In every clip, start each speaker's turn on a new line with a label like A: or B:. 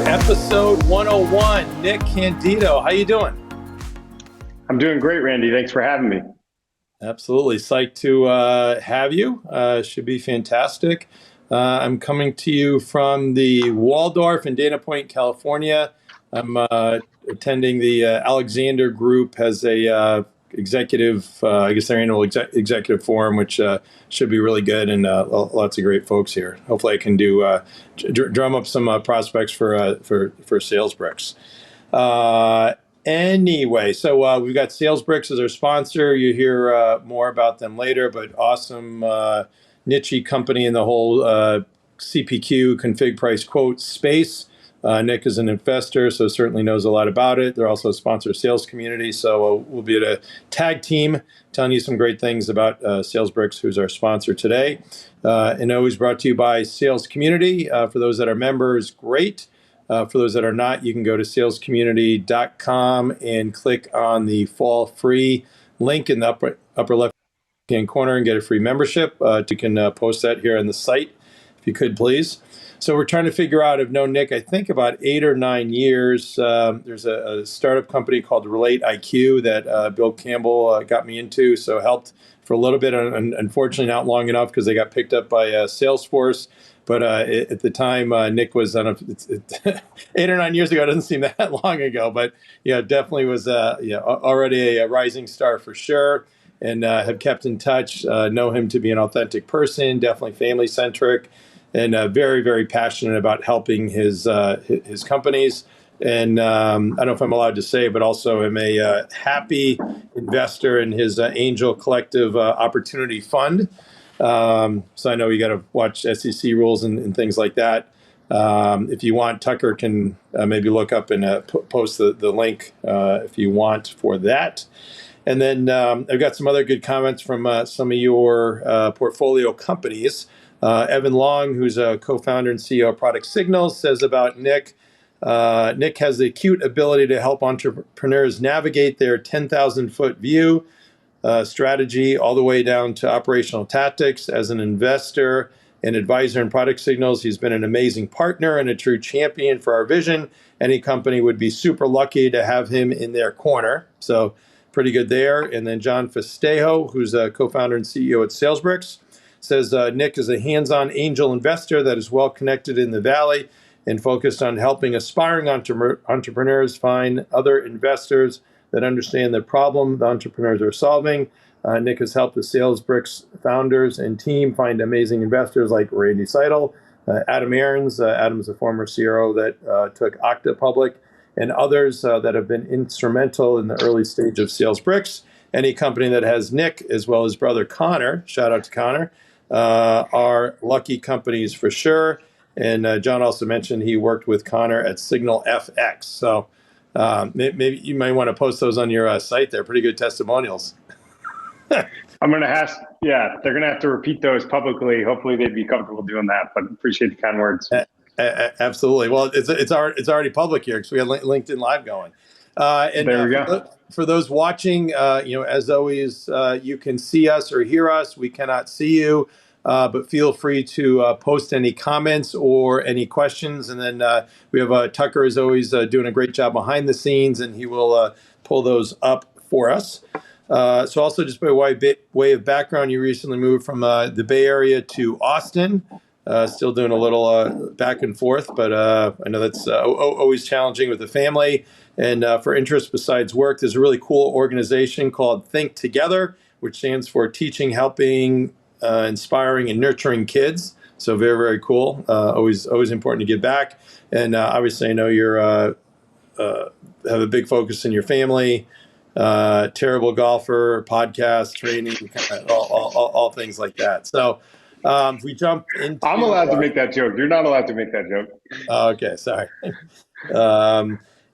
A: Episode 101, Nick Candito. How you doing?
B: I'm doing great, Randy. Thanks for having me.
A: Absolutely. Psyched to have you. Should be fantastic. I'm coming to you from the Waldorf in Dana Point, California. I'm attending the Alexander Group has a executive, I guess their annual executive forum, which should be really good, and lots of great folks here. Hopefully, I can do drum up some prospects for SalesBricks. Anyway, so we've got SalesBricks as our sponsor. You hear more about them later, but awesome niche company in the whole CPQ, config, price, quote space. Nick is an investor, so certainly knows a lot about it. They're also a sponsor of Sales Community, so we'll be at a tag team telling you some great things about SalesBricks, who's our sponsor today. And always brought to you by Sales Community. For those that are members, great. For those that are not, you can go to salescommunity.com and click on the fall free link in the upper left-hand corner and get a free membership. You can post that here on the site, if you could, please. So we're trying to figure out, I've known Nick, I think about 8 or 9 years. There's a startup company called Relate IQ that Bill Campbell got me into, so helped for a little bit, unfortunately not long enough because they got picked up by Salesforce. But at the time, Nick was, I don't know, it's 8 or 9 years ago, it doesn't seem that long ago, but yeah, definitely was already a rising star for sure, and have kept in touch, know him to be an authentic person, definitely family-centric, and very, very passionate about helping his companies. And I don't know if I'm allowed to say, but also am a happy investor in his Angel Collective Opportunity Fund. So I know you got to watch SEC rules and things like that. If you want, Tucker can maybe look up and post the link if you want for that. And then I've got some other good comments from some of your portfolio companies. Evan Long, who's a co-founder and CEO of Product Signals, says about Nick, Nick has the acute ability to help entrepreneurs navigate their 10,000-foot view strategy all the way down to operational tactics. As an investor and advisor in Product Signals, he's been an amazing partner and a true champion for our vision. Any company would be super lucky to have him in their corner. So pretty good there. And then John Festejo, who's a co-founder and CEO at SalesBricks, says Nick is a hands-on angel investor that is well connected in the Valley and focused on helping aspiring entrepreneurs find other investors that understand the problem the entrepreneurs are solving. Nick has helped the SalesBricks founders and team find amazing investors like Randy Seidel, Adam Aarons. Adam's a former CRO that took Okta public, and others that have been instrumental in the early stage of SalesBricks. Any company that has Nick, as well as brother Connor, shout out to Connor, are lucky companies for sure. And John also mentioned he worked with Connor at Signal FX. So maybe you might want to post those on your site there. Pretty good testimonials.
B: I'm going to ask, they're going to have to repeat those publicly. Hopefully they'd be comfortable doing that, but appreciate the kind words.
A: Absolutely. Well, it's already public here because we have LinkedIn Live going. And
B: there we go.
A: For those watching, as always, you can see us or hear us. We cannot see you, but feel free to post any comments or any questions. And then we have Tucker is always doing a great job behind the scenes, and he will pull those up for us. So also just by way of background, you recently moved from the Bay Area to Austin. Still doing a little back and forth, but I know that's always challenging with the family. And for interests besides work, there's a really cool organization called Think Together, which stands for Teaching, Helping, Inspiring, and Nurturing Kids. So very, very cool. Always important to give back. And obviously, I know you're have a big focus in your family. Terrible golfer, podcast, training, all things like that. So if we jump into...
B: I'm allowed to make that joke. You're not allowed to make that joke.
A: Okay, sorry.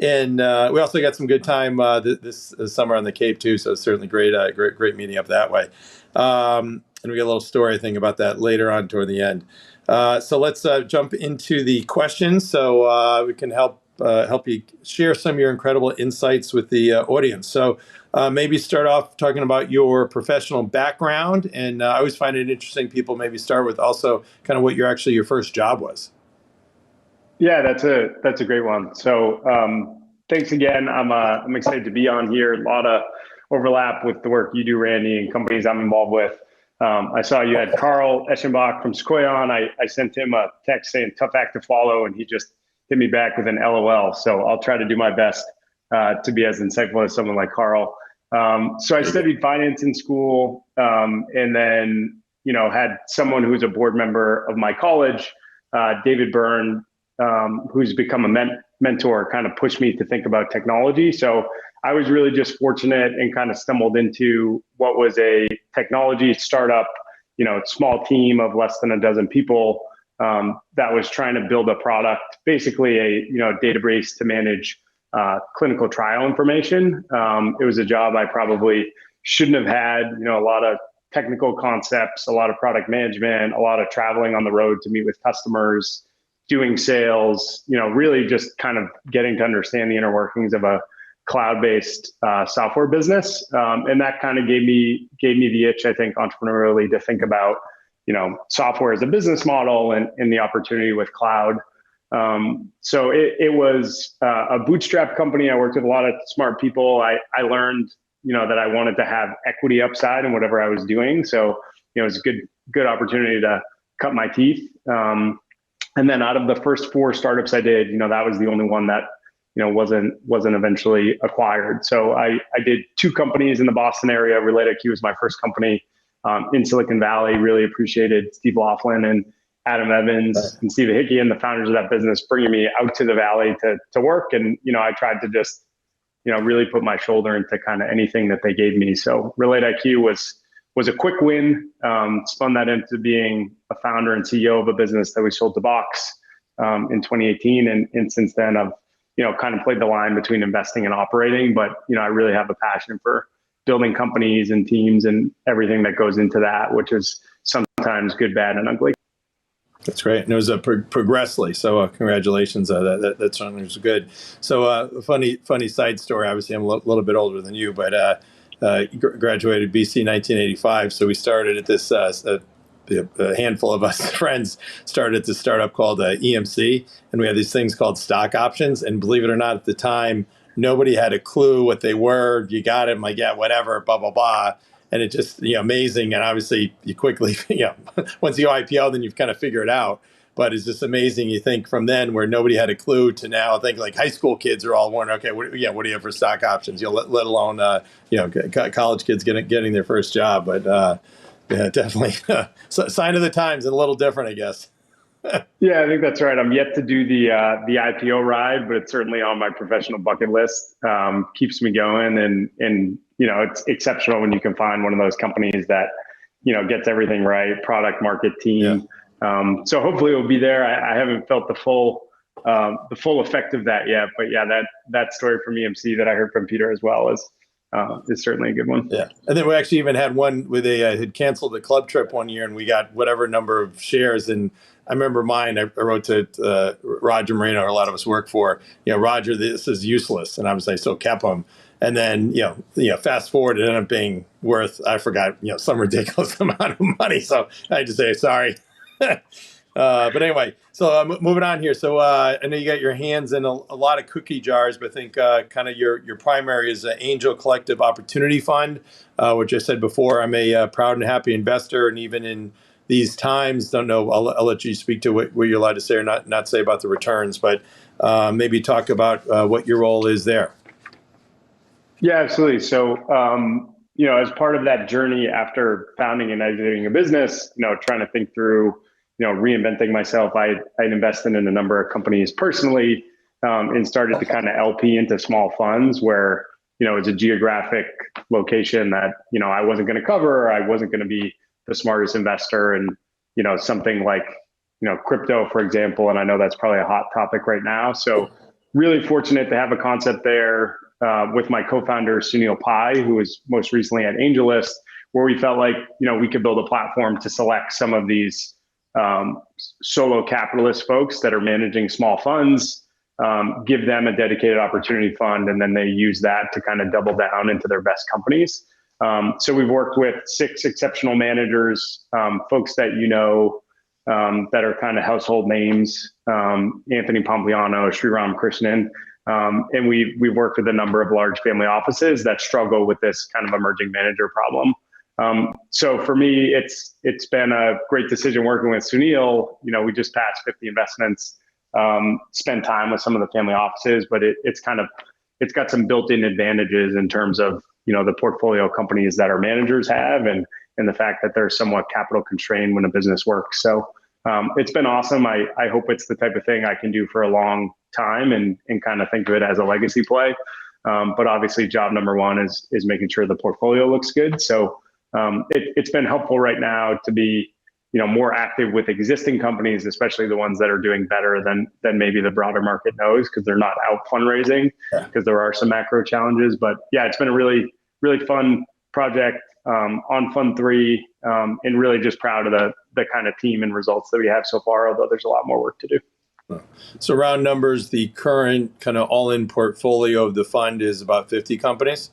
A: And we also got some good time this summer on the Cape too, so it's certainly great meeting up that way. And we got a little story, I think, about that later on toward the end. So let's jump into the questions so we can help you share some of your incredible insights with the audience. So maybe start off talking about your professional background. And I always find it interesting people maybe start with also kind of what your first job was.
B: Yeah, that's a great one. So thanks again. I'm excited to be on here. A lot of overlap with the work you do, Randy, and companies I'm involved with. I saw you had Carl Eschenbach from Sequoia on. I sent him a text saying tough act to follow, and he just hit me back with an LOL. So I'll try to do my best to be as insightful as someone like Carl. So I studied finance in school, and then had someone who's a board member of my college, David Byrne, who's become a mentor, kind of pushed me to think about technology. So I was really just fortunate and kind of stumbled into what was a technology startup, small team of less than a dozen people that was trying to build a product, basically a database to manage clinical trial information. It was a job I probably shouldn't have had, a lot of technical concepts, a lot of product management, a lot of traveling on the road to meet with customers, doing sales, really just kind of getting to understand the inner workings of a cloud-based software business. And that kind of gave me the itch, I think, entrepreneurially to think about, software as a business model and the opportunity with cloud. So it was a bootstrap company. I worked with a lot of smart people. I learned, that I wanted to have equity upside in whatever I was doing. So, it was a good opportunity to cut my teeth. And then out of the first 4 startups I did, that was the only one that, wasn't eventually acquired. So I did 2 companies in the Boston area. RelateIQ was my first company in Silicon Valley. Really appreciated Steve Laughlin and Adam Evans and Steve Hickey and the founders of that business bringing me out to the Valley to work. And, I tried to just, really put my shoulder into kind of anything that they gave me. So RelateIQ was a quick win, spun that into being a founder and CEO of a business that we sold to Box in 2018. And since then I've, kind of played the line between investing and operating, but, I really have a passion for building companies and teams and everything that goes into that, which is sometimes good, bad, and ugly.
A: That's great. And it was a progressively. So congratulations. That certainly was good. So funny side story. Obviously, I'm a little bit older than you, but graduated BC 1985. So we started at this, a handful of us friends started this startup called EMC. And we had these things called stock options. And believe it or not, at the time, nobody had a clue what they were. You got it. I'm like, yeah, whatever, blah, blah, blah. And it just, amazing. And obviously you quickly, once you IPO, then you've kind of figure it out. But it's just amazing. You think from then where nobody had a clue to now, I think like high school kids are all wondering, okay, what do you have for stock options? Let alone, college kids getting their first job. But yeah, definitely sign of the times and a little different, I guess.
B: Yeah, I think that's right. I'm yet to do the IPO ride, but it's certainly on my professional bucket list. Keeps me going, and it's exceptional when you can find one of those companies that gets everything right, product, market, team. Yeah. So hopefully it'll be there. I haven't felt the full effect of that yet, but yeah, that story from EMC that I heard from Peter as well is certainly a good one.
A: Yeah. And then we actually even had one where they had canceled the club trip one year and we got whatever number of shares. And I remember mine, I wrote to Roger Marino, a lot of us work for, Roger, this is useless. And I was like, so kept them. And then, fast forward, it ended up being worth, I forgot, some ridiculous amount of money. So I had to say, sorry. But anyway, so moving on here. So I know you got your hands in a lot of cookie jars, but I think kind of your primary is the Angel Collective Opportunity Fund, which I said before, I'm a proud and happy investor. And even in these times, don't know, I'll let you speak to what you're allowed to say or not say about the returns, but maybe talk about what your role is there.
B: Yeah, absolutely. So, as part of that journey after founding and exiting a business, trying to think through, reinventing myself, I invested in a number of companies personally and started to kind of LP into small funds where, it's a geographic location that, I wasn't going to cover, or I wasn't going to be the smartest investor. And, something like, crypto, for example, and I know that's probably a hot topic right now. So really fortunate to have a concept there with my co-founder, Sunil Pai, who was most recently at AngelList, where we felt like, we could build a platform to select some of these solo capitalist folks that are managing small funds, give them a dedicated opportunity fund, and then they use that to kind of double down into their best companies. So we've worked with 6 exceptional managers, folks that that are kind of household names, Anthony Pompliano, Sriram Krishnan. And we've worked with a number of large family offices that struggle with this kind of emerging manager problem. So for me, it's been a great decision working with Sunil. We just passed 50 investments, spent time with some of the family offices, but it's got some built-in advantages in terms of, the portfolio companies that our managers have and the fact that they're somewhat capital constrained when a business works. So it's been awesome. I hope it's the type of thing I can do for a long time and kind of think of it as a legacy play. But obviously job number one is making sure the portfolio looks good. So it's been helpful right now to be, more active with existing companies, especially the ones that are doing better than maybe the broader market knows, because they're not out fundraising, because there are some macro challenges. But yeah, it's been a really, really fun project on Fund 3, and really just proud of the kind of team and results that we have so far, although there's a lot more work to do.
A: So round numbers, the current kind of all-in portfolio of the fund is about 50 companies?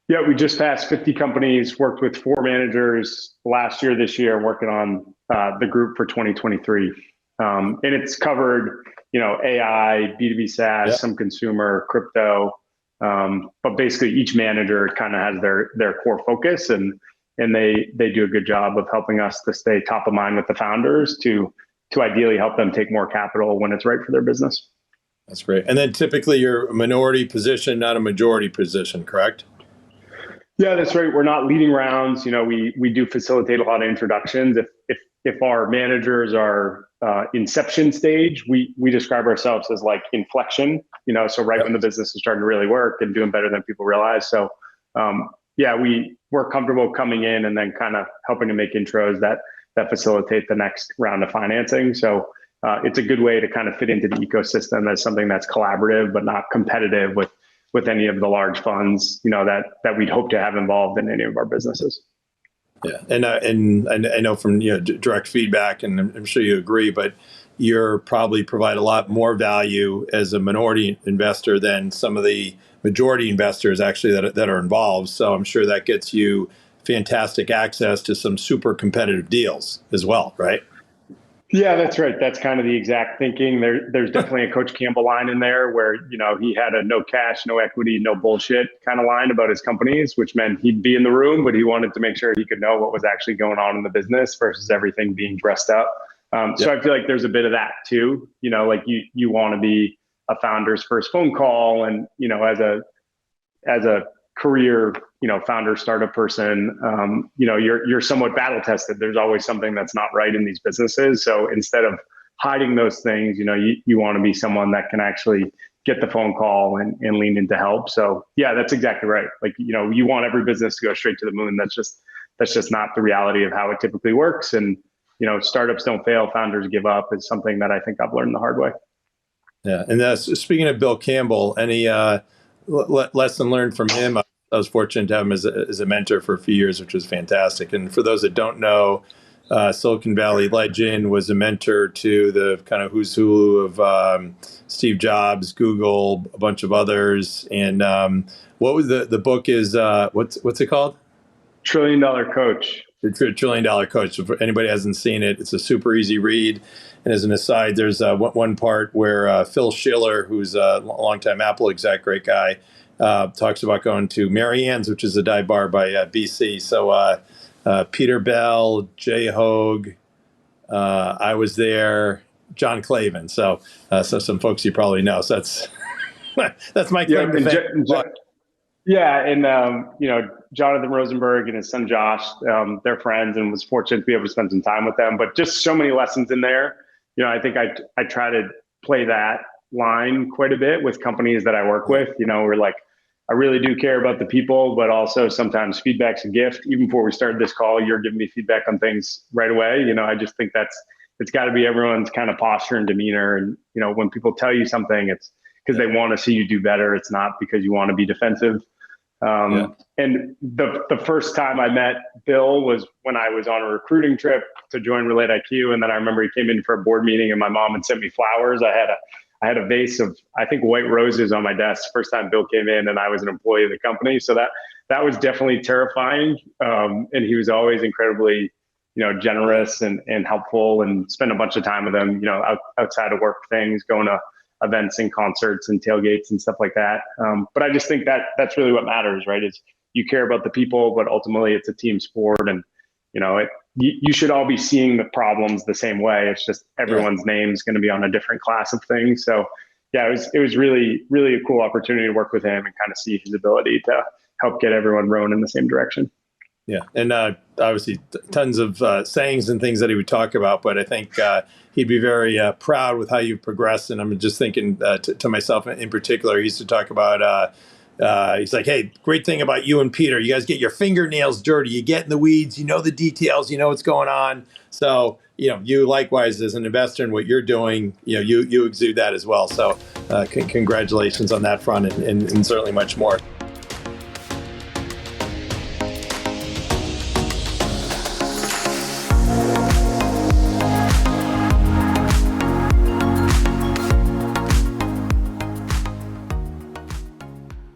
B: Yeah, we just passed 50 companies, worked with 4 managers last year, this year, working on the group for 2023. And it's covered, AI, B2B SaaS, some consumer, crypto. But basically each manager kind of has their core focus, and they do a good job of helping us to stay top of mind with the founders to ideally help them take more capital when it's right for their business.
A: That's great. And then typically you're a minority position, not a majority position, correct?
B: Yeah, that's right. We're not leading rounds. We do facilitate a lot of introductions. If our managers are inception stage, we describe ourselves as like inflection. So right when the business is starting to really work and doing better than people realize. So we're comfortable coming in and then kind of helping to make intros that facilitate the next round of financing. So it's a good way to kind of fit into the ecosystem as something that's collaborative but not competitive with any of the large funds, that we'd hope to have involved in any of our businesses.
A: Yeah, and I know from direct feedback, and I'm sure you agree, but you're probably provide a lot more value as a minority investor than some of the majority investors actually that are involved. So I'm sure that gets you fantastic access to some super competitive deals as well, right?
B: Yeah, that's right. That's kind of the exact thinking. There's definitely a Coach Campbell line in there where, he had a no cash, no equity, no bullshit kind of line about his companies, which meant he'd be in the room, but he wanted to make sure he could know what was actually going on in the business versus everything being dressed up. So I feel like there's a bit of that too. Like you want to be a founder's first phone call, and, as a career, founder startup person, you're somewhat battle tested. There's always something that's not right in these businesses. So instead of hiding those things, you want to be someone that can actually get the phone call and lean into help. So yeah, that's exactly right. Like, you want every business to go straight to the moon. That's just not the reality of how it typically works. And, startups don't fail, founders give up is something that I think I've learned the hard way.
A: Yeah. And that's, speaking of Bill Campbell, any lesson learned from him? I was fortunate to have him as a mentor for a few years, which was fantastic. And for those that don't know, Silicon Valley legend, was a mentor to the kind of who's who of Steve Jobs, Google, a bunch of others. And what was the book is, what's it called?
B: $1 Trillion Coach.
A: The $1 Trillion Coach. So for anybody who hasn't seen it, it's a super easy read. And as an aside, there's one part where Phil Schiller, who's a longtime Apple exec, great guy, talks about going to Marianne's, which is a dive bar by BC. So Peter Bell, Jay Hogue, I was there, John Clavin. So some folks you probably know. So that's my claim to fame.
B: Yeah, and Jonathan Rosenberg and his son Josh, they're friends, and was fortunate to be able to spend some time with them. But just so many lessons in there. I think I try to play that line quite a bit with companies that I work with. We're like, I really do care about the people, but also sometimes feedback's a gift. Even before we started this call, you're giving me feedback on things right away. I just think it's got to be everyone's kind of posture and demeanor. And, when people tell you something, it's because they want to see you do better. It's not because you want to be defensive. And the first time I met Bill was when I was on a recruiting trip to join Relate IQ. And then I remember he came in for a board meeting and my mom had sent me flowers. I had a vase of, I think, white roses on my desk first time Bill came in and I was an employee of the company. So that was definitely terrifying. And he was always incredibly, generous and helpful, and spend a bunch of time with them, outside of work things, going to events and concerts and tailgates and stuff like that. But I just think that that's really what matters, right? Is you care about the people, but ultimately it's a team sport, and you should all be seeing the problems the same way. It's just everyone's name is going to be on a different class of things. So yeah, it was really, really a cool opportunity to work with him and kind of see his ability to help get everyone rowing in the same direction.
A: Yeah, and obviously tons of sayings and things that he would talk about, but I think he'd be very proud with how you've progressed. And I'm just thinking to myself in particular, he used to talk about, he's like, hey, great thing about you and Peter, you guys get your fingernails dirty, you get in the weeds, you know the details, you know what's going on. So, you likewise as an investor in what you're doing, you exude that as well. So congratulations on that front and certainly much more.